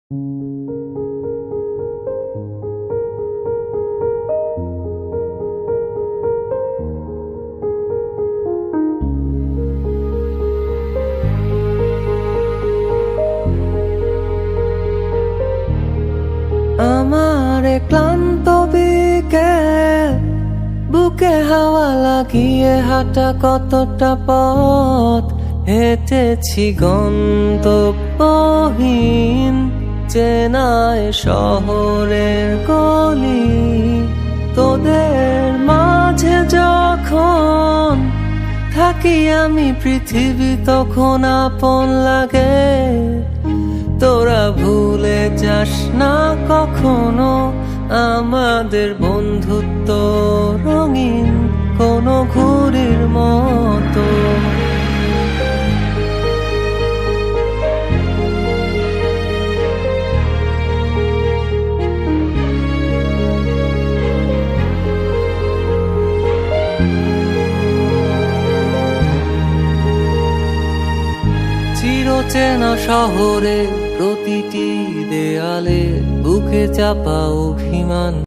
আমার ক্লান্ত বিকেল, বুকে হাওয়া লাগিয়ে হাঁটা কতটা পথ হেঁটেছি গন্তব্যহীন চেনায় শহরের গলি। তোদের মাঝে যখন থাকি আমি, পৃথিবী তখন আপন লাগে। তোরা ভুলে যাস না কখনো আমাদের বন্ধুত্ব রঙিন কোনো ঘুড়ির মতো। চিরচেনা শহরে প্রতিটি দেয়ালে বুকে চাপা অভিমান।